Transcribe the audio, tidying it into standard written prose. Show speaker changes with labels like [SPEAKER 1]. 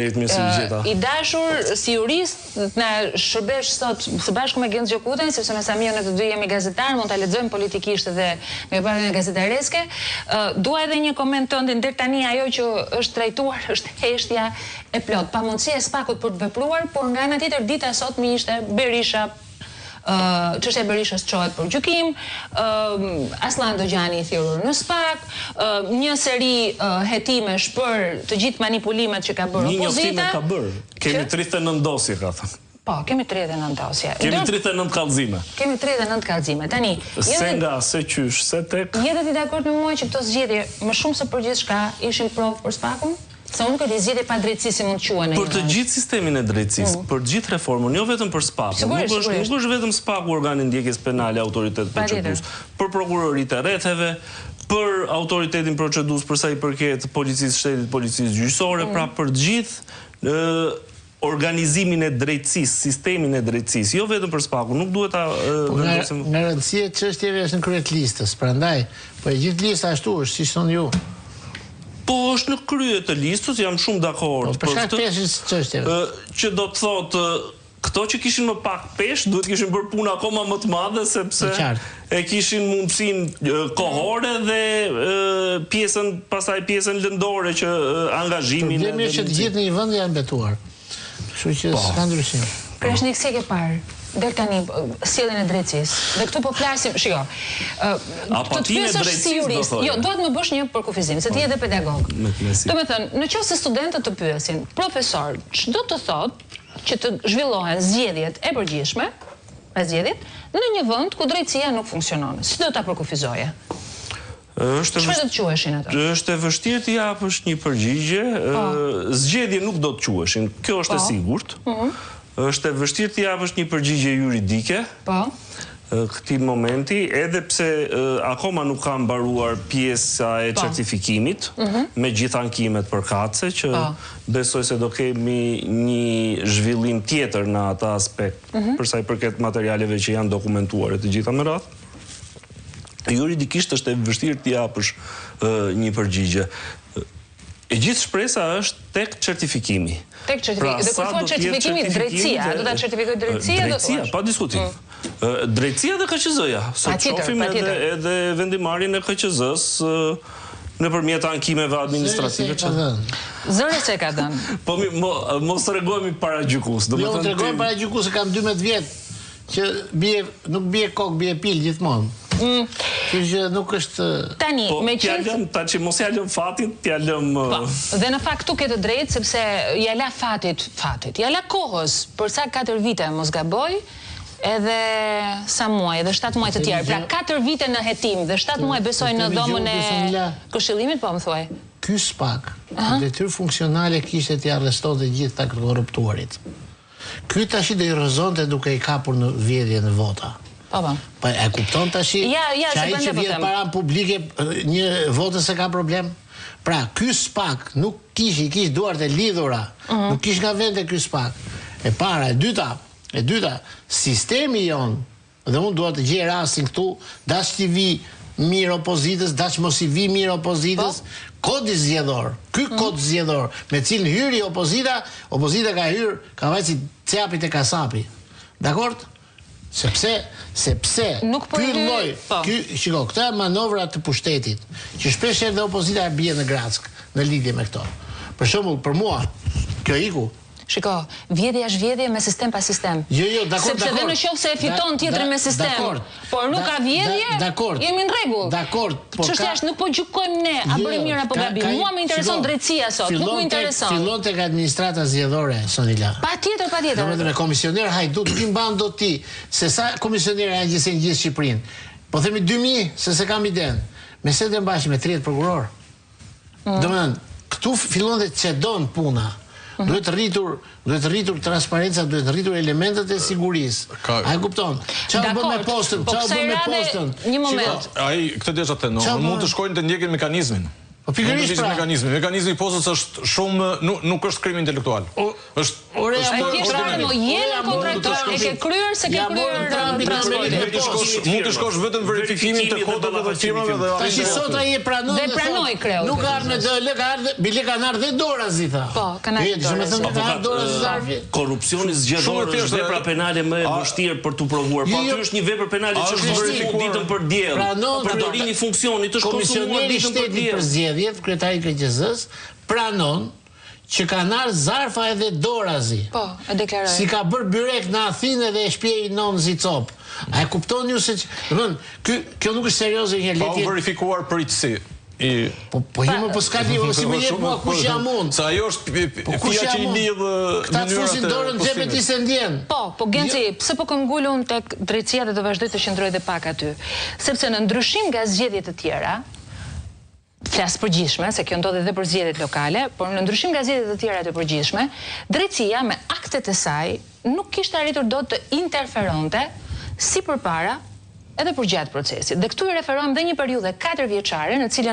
[SPEAKER 1] I dashur, si jurist, na shërbesh sot së bashku me Gjens Gjokuten, sepse me Samir ne të dy jemi gazetar, mund ta lexojmë politikisht edhe me parën e gazetareske. Dua edhe një koment tënd deri tani ajo që është trajtuar është heshtja e plot, pamundësia e SPAK-ut për të vepruar, por nga ana tjetër dita sot mi ishte Berisha. Çështja e Berishës çohet për gjykim, Aslan Dogjani i thirrur në SPAK, një seri hetimesh për të gjithë manipulimet që ka bërë opozita.
[SPEAKER 2] Një njoftime ka bërë. Kemi 39 dosje, ka thënë.
[SPEAKER 1] Po, kemi 39 dosje.
[SPEAKER 2] Kemi 39 kallëzime.
[SPEAKER 1] Kemi 39 kallëzime. Tani,
[SPEAKER 2] se nga, se qysh, se tek.
[SPEAKER 1] Jete ti dakord me mua që këto zgjedhje më shumë se për gjithçka ishin provë për SPAK-un? Se unë këtë zgjedhje pa drejtësi si mund të quhen.
[SPEAKER 2] Për të gjithë sistemin e drejtësisë, për të gjithë reformën, jo vetëm për SPAK-un. Nuk është vetëm SPAK-u organi ndjekjes penale, autoritet procedurës, për prokuroritë e rretheve, për autoritetin procedurës për sa i përket policisë shtetit, policisë gjyqësore, pra për të gjithë organizimin e drejtësisë, sistemin e drejtësisë, jo vetëm për SPAK-un, nuk duhet ta vendosim.
[SPEAKER 3] Nga rëndësia e çështjeve është në krye të listës, prandaj, po e gjithë lista ashtu është, siç thonë ju.
[SPEAKER 2] Po është në krye të listës, jam shumë dakord
[SPEAKER 3] për këtë,
[SPEAKER 2] që do të thotë këto që kishin më pak peshë duhet kishin bërë punë akoma më të madhe sepse e kishin mundësinë kohore dhe pastaj pjesën lëndore që angazhimin.
[SPEAKER 3] Problemi është që të gjithë në një vend janë betuar. Kështu që s'ka ndryshim.
[SPEAKER 1] Kreshnik, si e ke parë? Deri tani sjelljen e drejtësisë. Dhe këtu po flasim, shiko.
[SPEAKER 2] Apatinë e drejtësisë.
[SPEAKER 1] Jo, duhet më bësh një përkufizim, se ti je edhe pedagog. Domethënë, nëse studentët të pyesin, profesor, ç'do të thotë që të zhvillohen zgjedhjet e përgjithshme, në një vend ku drejtësia nuk funksionon? Si do ta përkufizoje? Çfarë do të quheshin ato?
[SPEAKER 2] Është e vështirë të japësh një përgjigje. Zgjedhje nuk do të quheshin. Kjo është e sigurt. Është e vështirë të japësh një përgjigje juridike këtij momenti, edhe pse akoma nuk ka mbaruar pjesa e certifikimit me gjithë ankimet përkatëse, që besoj se do kemi një zhvillim tjetër në ata aspekt, për sa i përket materialeve që janë dokumentuar e të gjitha me radhë. Juridikisht është e vështirë të japësh një përgjigje. E gjithë shpresa është tek certifikimi.
[SPEAKER 1] Tek certifikimi. Dhe kur thua certifikimi, drejtësia, do ta certifikoj drejtësia?
[SPEAKER 2] Drejtësia, pa diskutim. Drejtësia dhe KQZ-ja. Sot shohim edhe vendimarrjen e KQZ-s nëpërmjet ankimeve administrative.
[SPEAKER 1] Zëre se ka dhënë.
[SPEAKER 2] Po mos tregojmë para gjykus.
[SPEAKER 3] Jo, tregojmë para gjykus se kam 12 vjet që nuk bie kokë, bie pil gjithmonë. Që nuk është...
[SPEAKER 1] Tani, me
[SPEAKER 2] qenë... Ta që mos ja lëm fatit, ja lëm...
[SPEAKER 1] Dhe në fakt tu ke të drejtë, sepse ja la fatit, ja la kohës, për sa 4 vite mos gaboj, edhe sa muaj, edhe 7 muaj të tjerë. Pra 4 vite në hetim, dhe 7 muaj besoj në dhomën e këshillimit, po më thuaj.
[SPEAKER 3] Ky SPAK, detyrë funksionale kishte të arrestonte gjithë ta korruptuarit. Ky tash do i rrezonte duke i kapur në vjedhje në vota. Po e kupton tash që ai që vjen para publike një votë se ka problem. Pra ky SPAK nuk kish duart e lidhura, nuk kish nga vende ky SPAK. E para, e dyta, sistemi jon, dhe unë dua të gjej rastin këtu, dash t'i vi mirë opozitës, dash mos i vi mirë opozitës, kodi zgjedhor. Ky kod zgjedhor me cilin hyri opozita ka hyrë, ka vajtë si capi te kasapi. Dakord? Sepse ky lloj, shiko, këto janë manovra të pushtetit, që shpesh edhe opozita e bie në grack në lidhje me këto. Për shembull, për mua, kjo iku.
[SPEAKER 1] Shiko, vjedhja është vjedhje me sistem pa sistem.
[SPEAKER 3] Jo, dakord.
[SPEAKER 1] Sepse dhe në qoftë se e fiton tjetri me sistem, por nuk ka vjedhje, jemi në rregull.
[SPEAKER 3] Dakord.
[SPEAKER 1] Çështja është nuk po gjykojmë ne a bëri mirë apo gabim. Mua më intereson drejtësia sot, nuk më intereson.
[SPEAKER 3] Fillon tek administrata zgjedhore, Sonila.
[SPEAKER 1] Patjetër.
[SPEAKER 3] Domethënë komisioner Hajdut ti mban dot ti se sa komisionerë janë gjithsej në gjithë Shqipërinë. Po themi 2000, se kam iden. Me se të mbash me 30 prokuror. Domethënë, këtu fillon të çedon puna. Duhet rritur transparenca, duhet rritur elementet e sigurisë. A e kupton? Çfarë bën me postën?
[SPEAKER 1] Një moment.
[SPEAKER 4] Ai këtë desha të thënë, mund të shkojnë të ndjekin mekanizmin.
[SPEAKER 3] Pikërisht
[SPEAKER 4] mekanizmi i posës është shumë nuk është krim intelektual.
[SPEAKER 1] E ke kryer se ke kryer
[SPEAKER 4] mund të shkosh vetëm verifikimin të kodave dhe firmave dhe
[SPEAKER 3] tash sot ai e pranon
[SPEAKER 1] dhe pranoi kreu.
[SPEAKER 3] Nuk ka ardhur me DL, ka ardhur bile kanë ardhur dhe Dorazi tha.
[SPEAKER 1] Po, kanë
[SPEAKER 3] ardhur Dorazi.
[SPEAKER 2] Korrupsioni zgjedhor është vepra penale më e vështirë për tu provuar. Po aty është një vepër penale që është verifikuar ditën për diell. Përdorimi i funksionit është konsumuar ditën për diell.
[SPEAKER 3] Për zgjedhjet, kryetari i KQZ-s pranon që kanë ardhur Zarfa edhe Dorazi.
[SPEAKER 1] Po, e deklaroi.
[SPEAKER 3] Si ka bërë byrek në Athinë dhe e shpjei non Zicop. A e kuptoni ju se kjo nuk është serioze një letje.
[SPEAKER 4] Pa u verifikuar pritësi.
[SPEAKER 3] Po jemi po s'ka lidhje, si më jep mua kush jam unë.
[SPEAKER 4] Sa ajo është fija që i lidh
[SPEAKER 3] këta të fusin dorën në xhepet i se ndjen.
[SPEAKER 1] Po Genci, pse po kam ngulur tek drejtësia dhe do vazhdoj të qëndroj edhe pak aty. Sepse në ndryshim nga zgjedhjet të tjera, flas përgjithshme, se kjo ndodh edhe për zgjedhjet lokale, por në ndryshim nga zgjedhjet të tjera të përgjithshme, drejtësia me aktet e saj nuk kishte arritur dot të interferonte si përpara edhe përgjatë procesit. Dhe këtu i referohem dhe një periudhë 4 vjeçare në cilën